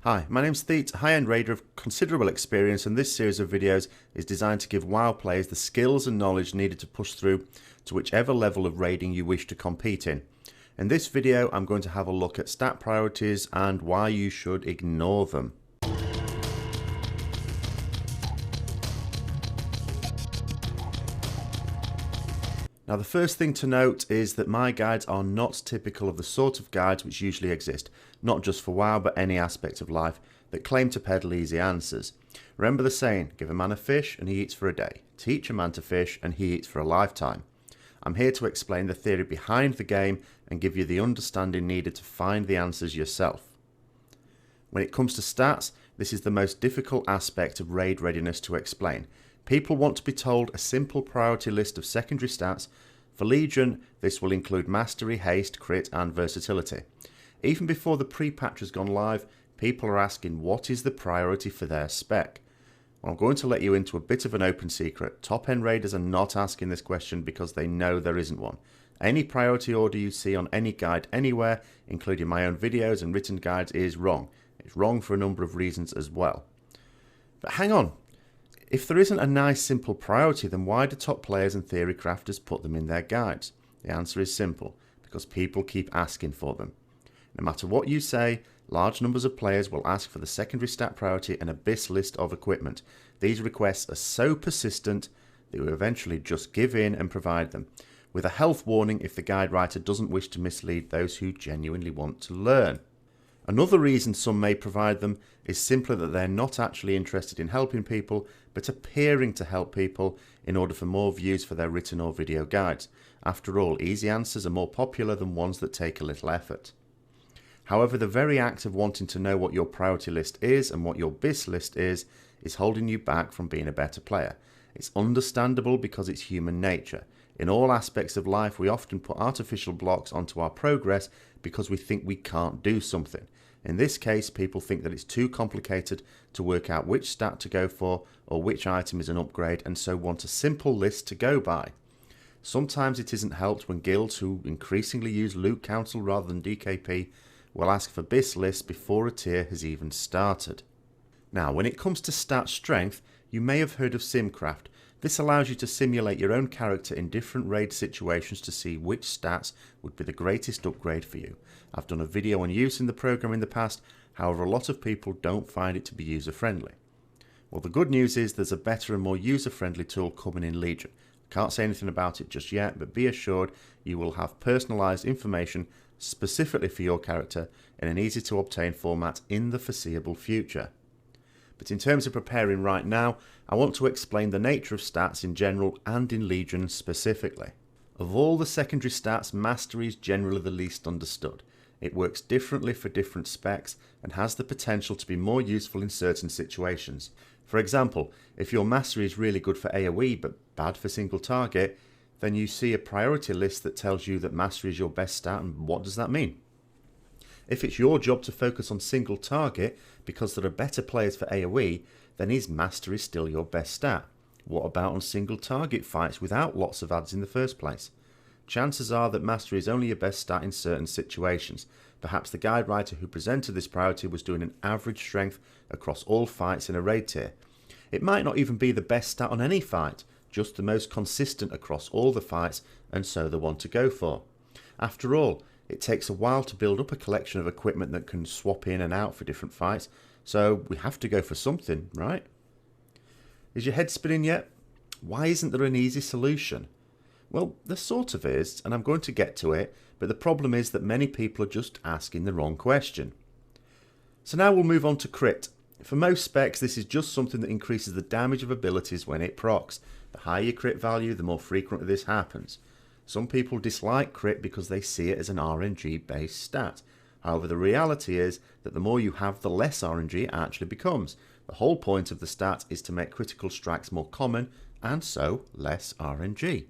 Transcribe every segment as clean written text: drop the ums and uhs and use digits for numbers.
Hi, my name's Thete, a high-end raider of considerable experience, and this series of videos is designed to give WoW players the skills and knowledge needed to push through to whichever level of raiding you wish to compete in. In this video, I'm going to have a look at stat priorities and why you should ignore them. Now, the first thing to note is that my guides are not typical of the sort of guides which usually exist, not just for WoW but any aspect of life, that claim to peddle easy answers. Remember the saying, give a man a fish and he eats for a day, teach a man to fish and he eats for a lifetime. I'm here to explain the theory behind the game and give you the understanding needed to find the answers yourself. When it comes to stats, this is the most difficult aspect of raid readiness to explain. People want to be told a simple priority list of secondary stats. For Legion, this will include mastery, haste, crit and versatility. Even before the pre-patch has gone live, people are asking what is the priority for their spec. Well, I'm going to let you into a bit of an open secret. Top-end raiders are not asking this question because they know there isn't one. Any priority order you see on any guide anywhere, including my own videos and written guides, is wrong. It's wrong for a number of reasons as well. But hang on. If there isn't a nice simple priority, then why do top players and theory crafters put them in their guides? The answer is simple, because people keep asking for them. No matter what you say, large numbers of players will ask for the secondary stat priority and abyss list of equipment. These requests are so persistent that you eventually just give in and provide them, with a health warning if the guide writer doesn't wish to mislead those who genuinely want to learn. Another reason some may provide them is simply that they're not actually interested in helping people, but appearing to help people in order for more views for their written or video guides. After all, easy answers are more popular than ones that take a little effort. However, the very act of wanting to know what your priority list is and what your BIS list is holding you back from being a better player. It's understandable because it's human nature. In all aspects of life, we often put artificial blocks onto our progress because we think we can't do something. In this case, people think that it's too complicated to work out which stat to go for or which item is an upgrade, and so want a simple list to go by. Sometimes it isn't helped when guilds who increasingly use loot council rather than DKP will ask for BIS lists before a tier has even started. Now, when it comes to stat strength, you may have heard of Simcraft. This allows you to simulate your own character in different raid situations to see which stats would be the greatest upgrade for you. I've done a video on use in the program in the past, however a lot of people don't find it to be user-friendly. Well, the good news is there's a better and more user-friendly tool coming in Legion. I can't say anything about it just yet, but be assured you will have personalised information specifically for your character in an easy to obtain format in the foreseeable future. But in terms of preparing right now, I want to explain the nature of stats in general and in Legion specifically. Of all the secondary stats, mastery is generally the least understood. It works differently for different specs and has the potential to be more useful in certain situations. For example, if your mastery is really good for AoE but bad for single target, then you see a priority list that tells you that mastery is your best stat, and what does that mean? If it's your job to focus on single target because there are better players for AoE, then is mastery still your best stat? What about on single target fights without lots of adds in the first place? Chances are that mastery is only your best stat in certain situations. Perhaps the guide writer who presented this priority was doing an average strength across all fights in a raid tier. It might not even be the best stat on any fight, just the most consistent across all the fights, and so the one to go for. After all, it takes a while to build up a collection of equipment that can swap in and out for different fights, so we have to go for something, right? Is your head spinning yet? Why isn't there an easy solution? Well, there sort of is, and I'm going to get to it, but the problem is that many people are just asking the wrong question. So now we'll move on to crit. For most specs, this is just something that increases the damage of abilities when it procs. The higher your crit value, the more frequently this happens. Some people dislike crit because they see it as an RNG based stat. However, the reality is that the more you have, the less RNG it actually becomes. The whole point of the stat is to make critical strikes more common, and so less RNG.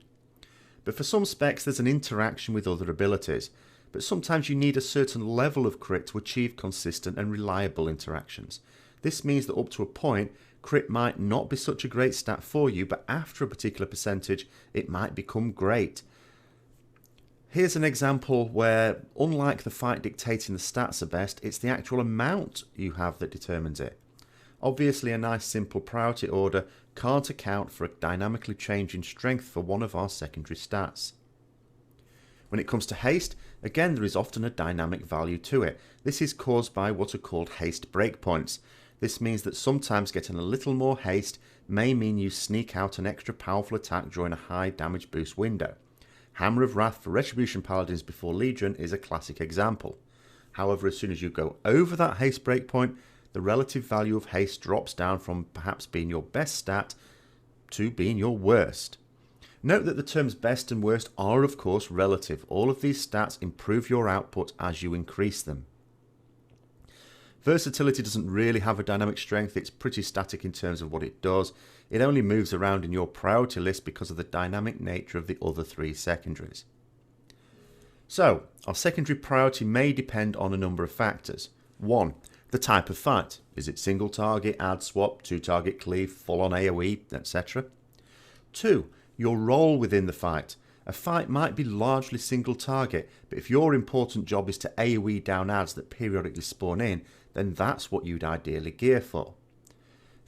But for some specs there's an interaction with other abilities, but sometimes you need a certain level of crit to achieve consistent and reliable interactions. This means that up to a point, crit might not be such a great stat for you, but after a particular percentage it might become great. Here's an example where, unlike the fight dictating the stats are best, it's the actual amount you have that determines it. Obviously, a nice simple priority order can't account for a dynamically changing strength for one of our secondary stats. When it comes to haste, again there is often a dynamic value to it. This is caused by what are called haste breakpoints. This means that sometimes getting a little more haste may mean you sneak out an extra powerful attack during a high damage boost window. Hammer of Wrath for Retribution Paladins before Legion is a classic example. However, as soon as you go over that haste breakpoint, the relative value of haste drops down from perhaps being your best stat to being your worst. Note that the terms best and worst are of course relative. All of these stats improve your output as you increase them. Versatility doesn't really have a dynamic strength, it's pretty static in terms of what it does. It only moves around in your priority list because of the dynamic nature of the other three secondaries. So, our secondary priority may depend on a number of factors. 1. The type of fight. Is it single target, add swap, 2-target cleave, full on AoE, etc.? 2. Your role within the fight. A fight might be largely single target, but if your important job is to AoE down adds that periodically spawn in, then that's what you'd ideally gear for.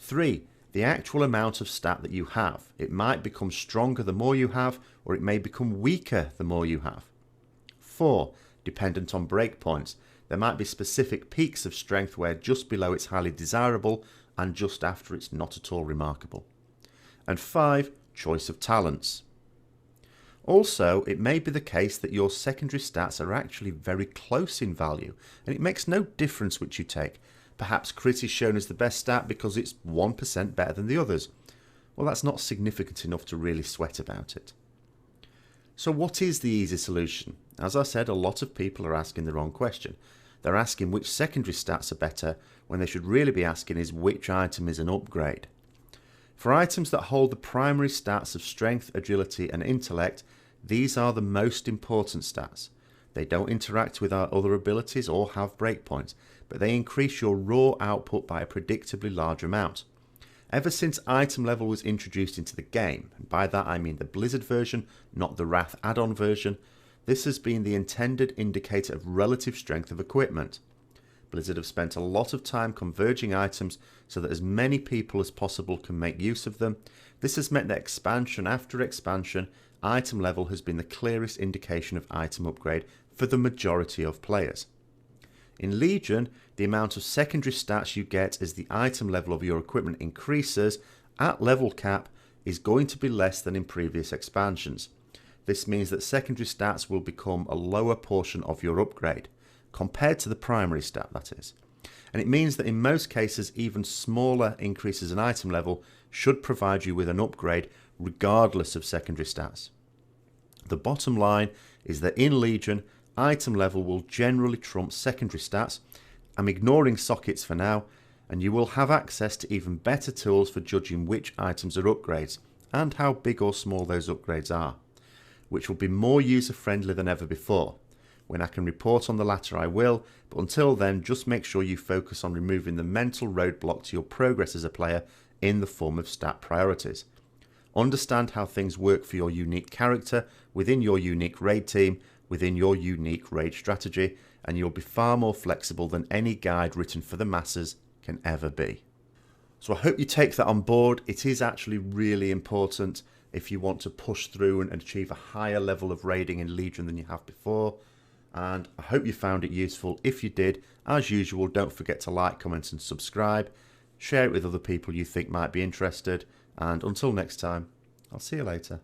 3. The actual amount of stat that you have. It might become stronger the more you have, or it may become weaker the more you have. 4. Dependent on breakpoints. There might be specific peaks of strength where just below it's highly desirable and just after it's not at all remarkable. And 5. Choice of talents. Also, it may be the case that your secondary stats are actually very close in value, and it makes no difference which you take. Perhaps crit is shown as the best stat because it's 1% better than the others. Well, that's not significant enough to really sweat about it. So what is the easy solution? As I said, a lot of people are asking the wrong question. They're asking which secondary stats are better, when they should really be asking is which item is an upgrade. For items that hold the primary stats of strength, agility and intellect, these are the most important stats. They don't interact with our other abilities or have breakpoints, but they increase your raw output by a predictably large amount. Ever since item level was introduced into the game, and by that I mean the Blizzard version, not the Wrath add-on version, this has been the intended indicator of relative strength of equipment. Blizzard have spent a lot of time converging items so that as many people as possible can make use of them. This has meant that expansion after expansion, item level has been the clearest indication of item upgrade for the majority of players. In Legion, the amount of secondary stats you get as the item level of your equipment increases at level cap is going to be less than in previous expansions. This means that secondary stats will become a lower portion of your upgrade, compared to the primary stat, that is. And it means that in most cases, even smaller increases in item level should provide you with an upgrade regardless of secondary stats. The bottom line is that in Legion, item level will generally trump secondary stats. I'm ignoring sockets for now, and you will have access to even better tools for judging which items are upgrades, and how big or small those upgrades are, which will be more user-friendly than ever before. When I can report on the latter I will, but until then just make sure you focus on removing the mental roadblock to your progress as a player in the form of stat priorities. Understand how things work for your unique character, within your unique raid team, within your unique raid strategy, and you'll be far more flexible than any guide written for the masses can ever be. So I hope you take that on board. It is actually really important if you want to push through and achieve a higher level of raiding in Legion than you have before. And I hope you found it useful. If you did, as usual, don't forget to like, comment and subscribe. Share it with other people you think might be interested. And until next time, I'll see you later.